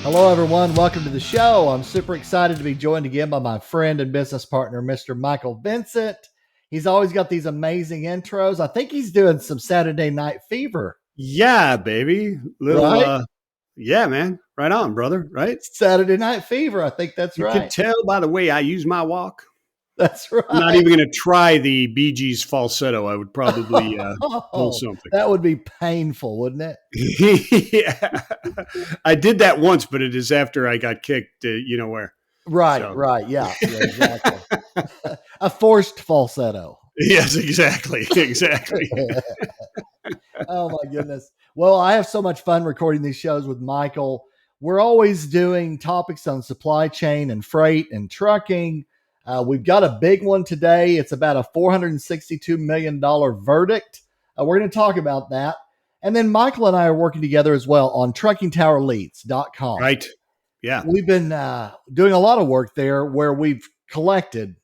Hello, everyone. Welcome to the show. I'm super excited to be joined again by my friend and business partner, Mr. Michael Vincent. He's always got these amazing intros. I think he's doing some Saturday Night Fever, Yeah, baby. right? Yeah, man. Right on, brother. Right? Saturday Night Fever. I think that's You can right. tell by the way I use my walk. That's I'm not right. even going to try the Bee Gees falsetto. I would probably pull Oh, something. that would be painful, wouldn't it? Yeah. I did that once, but it is after I got kicked, you know where. Right, So, right. Yeah, exactly. A forced falsetto. yes, exactly. Exactly. Oh my goodness. Well, I have so much fun recording these shows with Michael. We're always doing topics on supply chain and freight and trucking. We've got a big one today. It's about a $462 million verdict. We're going to talk about that. And then Michael and I are working together as well on truckingtowerleads.com. Right. Yeah. We've been doing a lot of work there where we've collected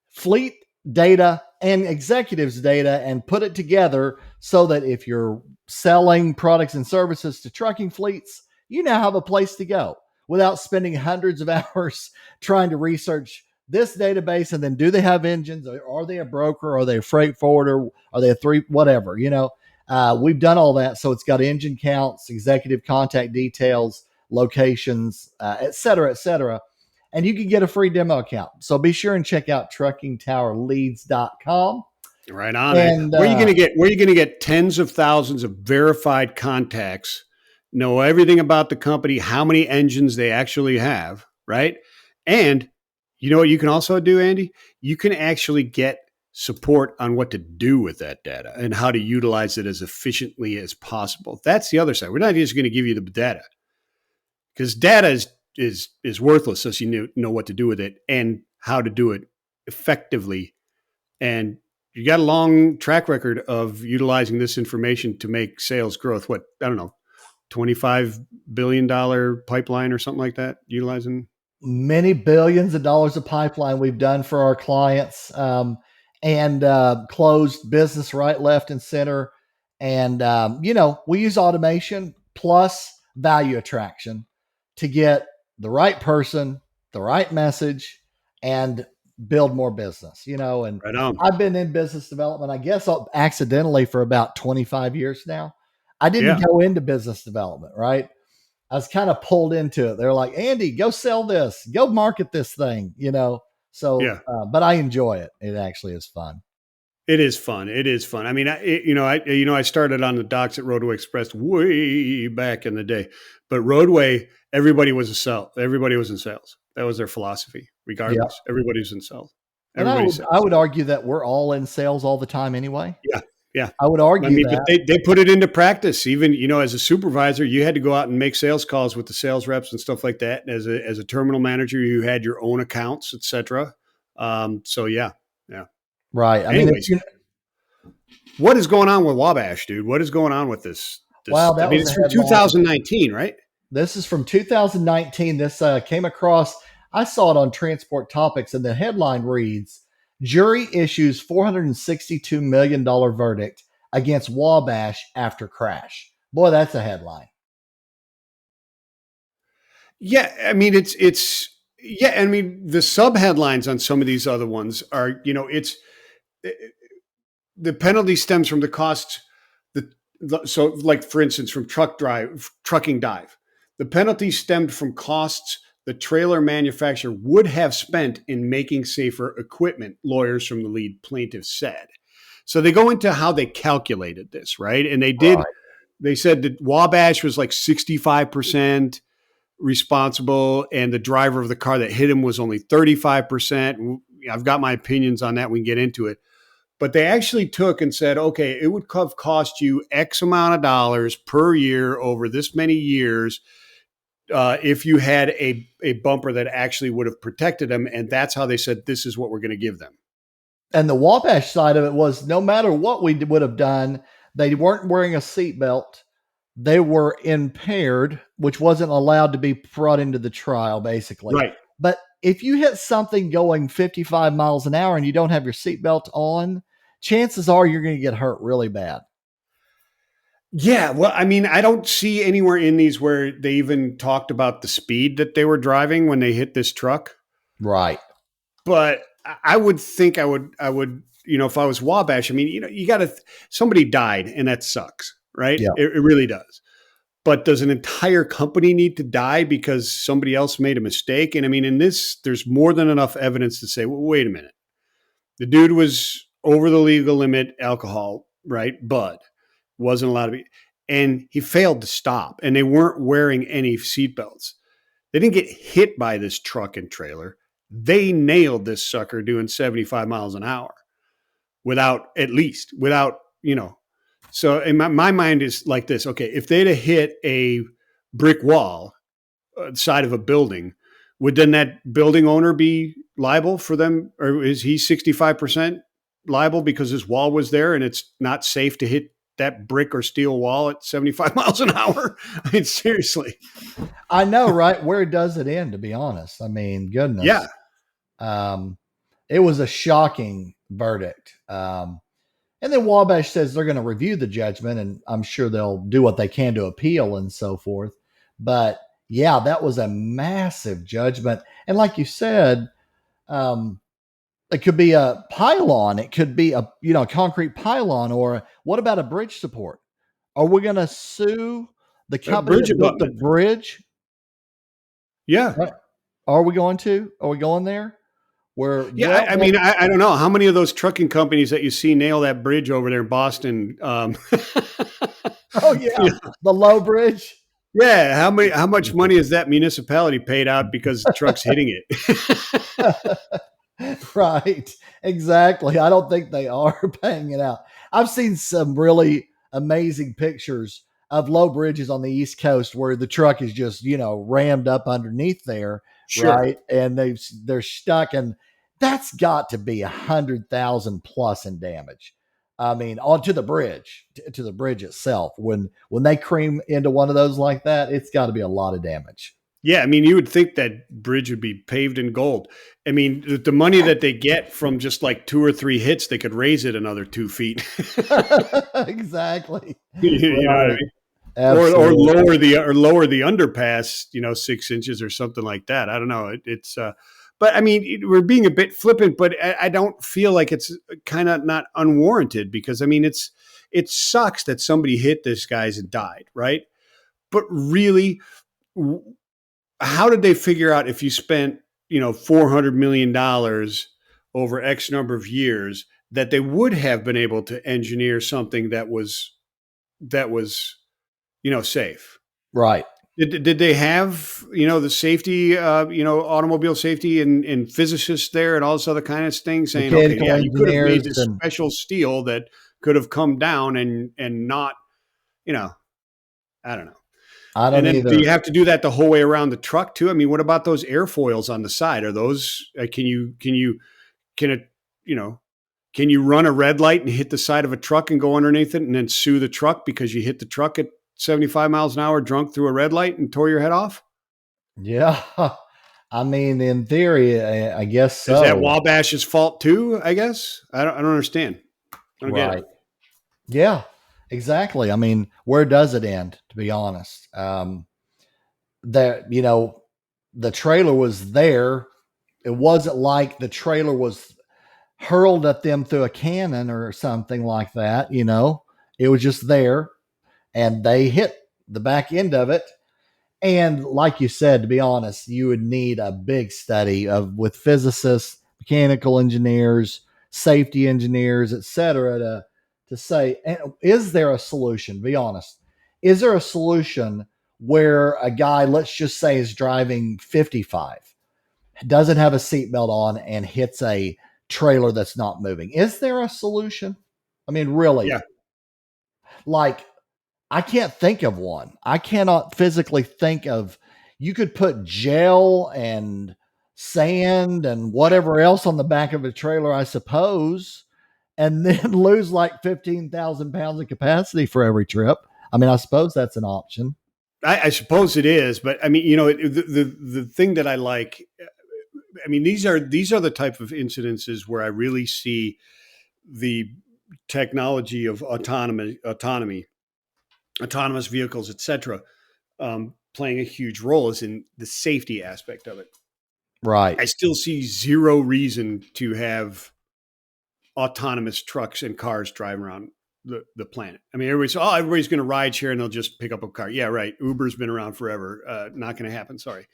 fleet data and executives data and put it together so that if you're selling products and services to trucking fleets, you now have a place to go without spending hundreds of hours trying to research this database and then do they have engines? Are they a broker? Are they a freight forwarder? Are they a three, whatever, we've done all that. So it's got engine counts, executive contact details, locations, et cetera, et cetera, and you can get a free demo account. So be sure and check out truckingtowerleads.com. Right on. And Where are you going to get tens of thousands of verified contacts, know everything about the company, how many engines they actually have, right? And you know what you can also do, Andy? You can actually get support on what to do with that data and how to utilize it as efficiently as possible. That's the other side. We're not just going to give you the data, because data is worthless unless you know what to do with it and how to do it effectively. And you got a long track record of utilizing this information to make sales growth. What, I don't know, $25 billion pipeline or something like that, utilizing. many billions of dollars of pipeline we've done for our clients, and closed business right, left, and center. And, we use automation plus value attraction to get the right person, the right message, and build more business, and Right on. I've been in business development, I guess accidentally, for about 25 years now. I didn't Yeah. go into business development, right? I was kind of pulled into it. They're like, Andy, go sell this, go market this thing, So, Yeah. but I enjoy it. It actually is fun. It is fun. It is fun. I mean, I started on the docks at Roadway Express way back in the day, but Roadway, everybody was in sales. That was their philosophy, Yeah. regardless. Everybody's in sales. And I Everybody's would, I sales. would argue that we're all in sales all the time anyway. Yeah. Yeah. I would I argue mean, but that. they put it into practice. Even, as a supervisor, you had to go out and make sales calls with the sales reps and stuff like that. And as a terminal manager, you had your own accounts, et cetera. So yeah. Right. I mean, Anyways, what is going on with Wabash, dude? What is going on with this? wow, I that mean, was it's a from headline. 2019, right? This is from 2019. This came across, I saw it on Transport Topics, and the headline reads, Jury issues $462 million verdict against Wabash after crash. Boy, that's a headline. Yeah, I mean, yeah. I mean, the sub headlines on some of these other ones are, the penalty stems from the costs. So, like for instance, from trucking dive, the penalty stemmed from costs the trailer manufacturer would have spent in making safer equipment. Lawyers from the lead plaintiff said. So they go into how they calculated this, right? And they did. Right. They said that Wabash was like 65% responsible, and the driver of the car that hit him was only 35%. I've got my opinions on that. We can get into it. But they actually took and said, okay, it would have cost you X amount of dollars per year over this many years if you had a bumper that actually would have protected them. And that's how they said, this is what we're going to give them. And the Wabash side of it was, no matter what we would have done, they weren't wearing a seatbelt. They were impaired, which wasn't allowed to be brought into the trial, basically. Right. But if you hit something going 55 miles an hour and you don't have your seatbelt on, chances are you're going to get hurt really bad. Yeah, well, I mean, I don't see anywhere in these where they even talked about the speed that they were driving when they hit this truck. Right. But I would think if I was Wabash, I mean, you got to, somebody died and that sucks, right? Yeah. It really does. But does an entire company need to die because somebody else made a mistake? And I mean, in this, there's more than enough evidence to say, well, wait a minute. The dude was over the legal limit alcohol, right? Bud wasn't allowed to be, and he failed to stop, and they weren't wearing any seatbelts. They didn't get hit by this truck and trailer. They nailed this sucker doing 75 miles an hour without, So in my mind is like this. Okay, if they'd have hit a brick wall side of a building, would then that building owner be liable for them? Or is he 65% liable because his wall was there and it's not safe to hit that brick or steel wall at 75 miles an hour? I mean, seriously. I know, right? Where does it end, to be honest? I mean, Yeah, goodness. Um, it was a shocking verdict. And then Wabash says they're going to review the judgment, and I'm sure they'll do what they can to appeal and so forth. But yeah, that was a massive judgment. And like you said, um, it could be a pylon, it could be a concrete pylon, or what about a bridge support? Are we going to sue the company bridge that built the abutment. bridge? Yeah. Right. Are we going to? Are we going there? Where Yeah, well, I mean, I don't know how many of those trucking companies that you see nail that bridge over there in Boston. oh yeah, the low bridge. Yeah, how much money has that municipality paid out because trucks hitting it? Right. Exactly. I don't think they are paying it out. I've seen some really amazing pictures of low bridges on the East Coast where the truck is just, rammed up underneath there, Sure. right? And they're stuck, and that's got to be 100,000 plus in damage. I mean, onto the bridge, to the bridge itself. When they cream into one of those like that, it's got to be a lot of damage. Yeah, I mean, you would think that bridge would be paved in gold. I mean, the money that they get from just like two or three hits, they could raise it another 2 feet. Exactly. You know what I Right. mean? Or Absolutely. lower the underpass, 6 inches or something like that. I don't know. But I mean, we're being a bit flippant, but I don't feel like it's kind of not unwarranted because I mean, it sucks that somebody hit this guy's and died, right? But really, how did they figure out if you spent $400 million over X number of years that they would have been able to engineer something that was safe? Right. Did they have the safety automobile safety and physicists there and all this other kind of things saying, okay, Mechanical yeah, you could have made engineers this and special steel that could have come down and not, you know I don't know. I And don't then do either. you have to do that the whole way around the truck too? I mean, what about those airfoils on the side? Are those can it you know can you run a red light and hit the side of a truck and go underneath it and then sue the truck because you hit the truck at 75 miles an hour drunk through a red light and tore your head off? Yeah. I mean, in theory, I guess Is that so. Wabash's fault too? I guess I don't understand. I don't get it. Right. Yeah. Exactly. I mean, where does it end, to be honest? That, the trailer was there. It wasn't like the trailer was hurled at them through a cannon or something like that. It was just there, and they hit the back end of it. And like you said, to be honest, you would need a big study of with physicists, mechanical engineers, safety engineers, etc., to say, is there a solution? Be honest. Is there a solution where a guy, let's just say, is driving 55, doesn't have a seatbelt on, and hits a trailer that's not moving? Is there a solution? I mean, really, Yeah. like, I can't think of one. I cannot physically think of. You could put gel and sand and whatever else on the back of a trailer, I suppose, and then lose like 15,000 pounds of capacity for every trip. I mean, I suppose that's an option. I suppose it is, but I mean, the thing that I like, I mean, these are the type of incidences where I really see the technology of autonomy autonomous vehicles, etc., playing a huge role is in the safety aspect of it. Right. I still see zero reason to have autonomous trucks and cars driving around the planet. I mean, everybody's going to ride share and they'll just pick up a car. Yeah, right. Uber's been around forever. Not going to happen. Sorry.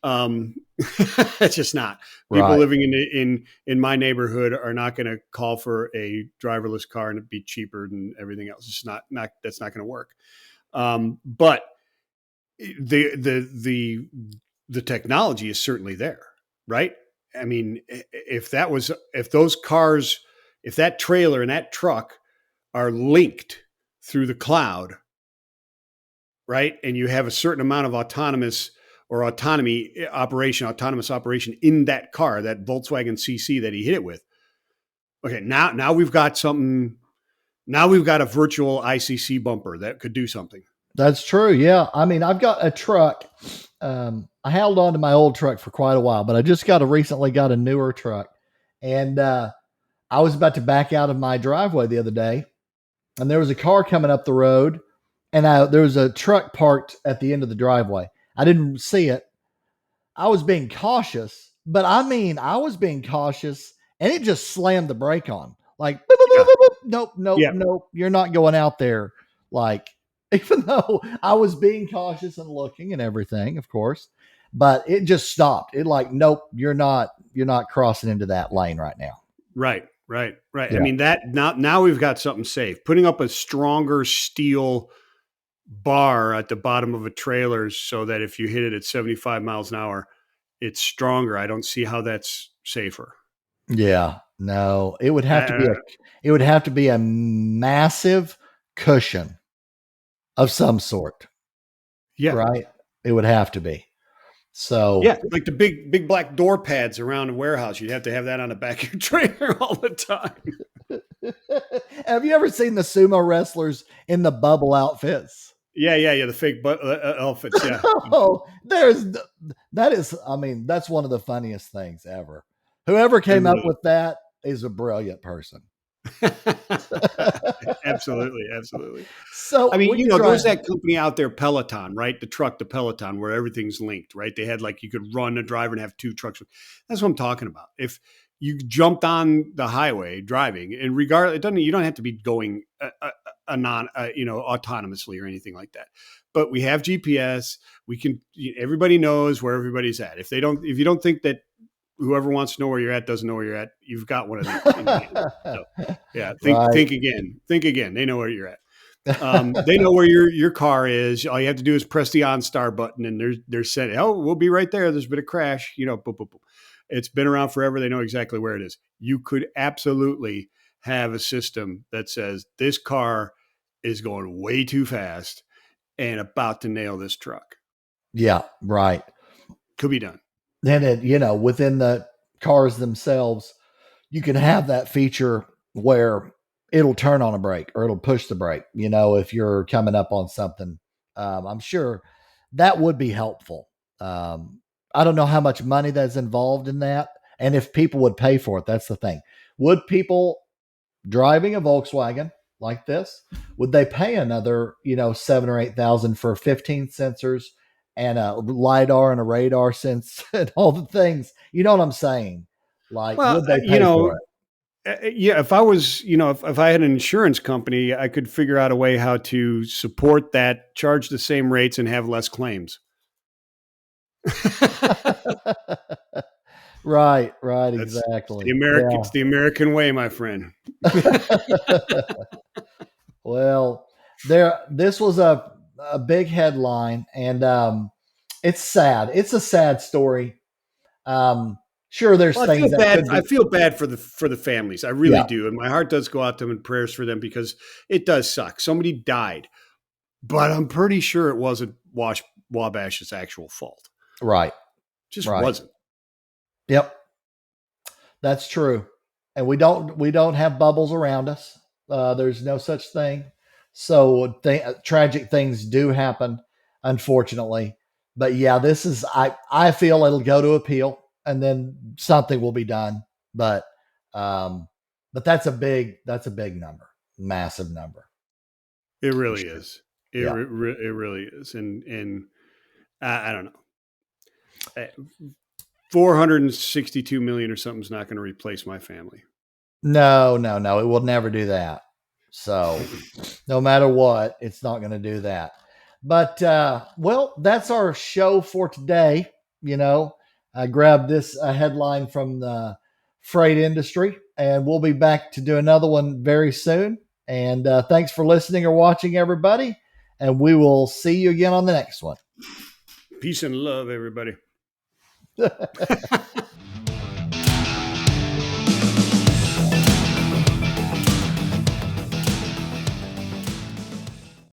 It's just not. People Right. living in my neighborhood are not going to call for a driverless car and it'd be cheaper than everything else. It's not that's not going to work. But the technology is certainly there, right? I mean, if those cars, if that trailer and that truck are linked through the cloud, right, and you have a certain amount of autonomous operation in that car, that Volkswagen CC that he hit it with. Okay, now we've got something. Now we've got a virtual ICC bumper that could do something. That's true. Yeah. I mean, I've got a truck. I held on to my old truck for quite a while, but I just recently got a newer truck. And I was about to back out of my driveway the other day, and there was a car coming up the road, and there was a truck parked at the end of the driveway. I didn't see it. I was being cautious, but I mean, I was being cautious, and it just slammed the brake on. Like, boop, boop, boop, Yeah, boop, boop. Nope, nope, yeah, nope. You're not going out there. Like, even though I was being cautious and looking and everything, of course, but it just stopped. It like, nope, you're not crossing into that lane right now. right, right, right. I Yeah. mean that now we've got something safe. Putting up a stronger steel bar at the bottom of a trailer so that if you hit it at 75 miles an hour, it's stronger. I don't see how that's safer. Yeah. No, Uh, it would have to be a massive cushion of some sort, yeah, right? It would have to be. So yeah, like the big black door pads around a warehouse. You'd have to have that on the back of your trailer all the time. have you ever seen the sumo wrestlers in the bubble outfits? Yeah, yeah, yeah. The fake outfits. Yeah, Oh, that is, I mean, that's one of the funniest things ever. Whoever it came up really with that is a brilliant person. absolutely, absolutely. I So mean, when you're there was driving, that company out there, Peloton, right? The Peloton, where everything's linked, right? They had like you could run a driver and have two trucks. That's what I'm talking about. If you jumped on the highway driving, and regardless, you don't have to be going autonomously or anything like that. But we have GPS. We can. Everybody knows where everybody's at. If you don't think that whoever wants to know where you're at doesn't know where you're at, you've got one of these in your hand. So yeah, right? think again. Think again. They know where you're at. They know where your car is. All you have to do is press the OnStar button, and they're saying, "Oh, we'll be right there. There's been a crash." Boop, boop, boop. It's been around forever. They know exactly where it is. You could absolutely have a system that says this car is going way too fast and about to nail this truck. Yeah, right. Could be done. Then within the cars themselves, you can have that feature where it'll turn on a brake or it'll push the brake, if you're coming up on something. I'm sure that would be helpful. I don't know how much money that's involved in that and if people would pay for it. That's the thing. Would people driving a Volkswagen like this, would they pay another, 7 or 8 thousand for 15 sensors and a LiDAR and a radar sense and all the things? You know what I'm saying? Like, Well, would they pay for it? yeah, if I was, if I had an insurance company, I could figure out a way how to support that, charge the same rates, and have less claims. Right, right, It's the exactly. Yeah. American way, my friend. Well, this was a big headline, and it's sad. It's a sad story. Sure, there's Well, I things feel that bad. could I be. feel bad for the families. I really Yeah, do, and my heart does go out to them and prayers for them because it does suck. Somebody died, but I'm pretty sure it wasn't Wabash's actual fault. right, Just right. wasn't. Yep, that's true. And we don't have bubbles around us. There's no such thing. So tragic things do happen, unfortunately. But yeah, this is I feel it'll go to appeal, and then something will be done. But um, but that's a big number, massive number It for really sure. is. Yeah. It really is. And I don't know. 462 million or something is not going to replace my family. No, no, no. It will never do that. So no matter what, it's not going to do that. But well, that's our show for today. You know, I grabbed this headline from the freight industry, and we'll be back to do another one very soon. And thanks for listening or watching, everybody. And we will see you again on the next one. Peace and love, everybody.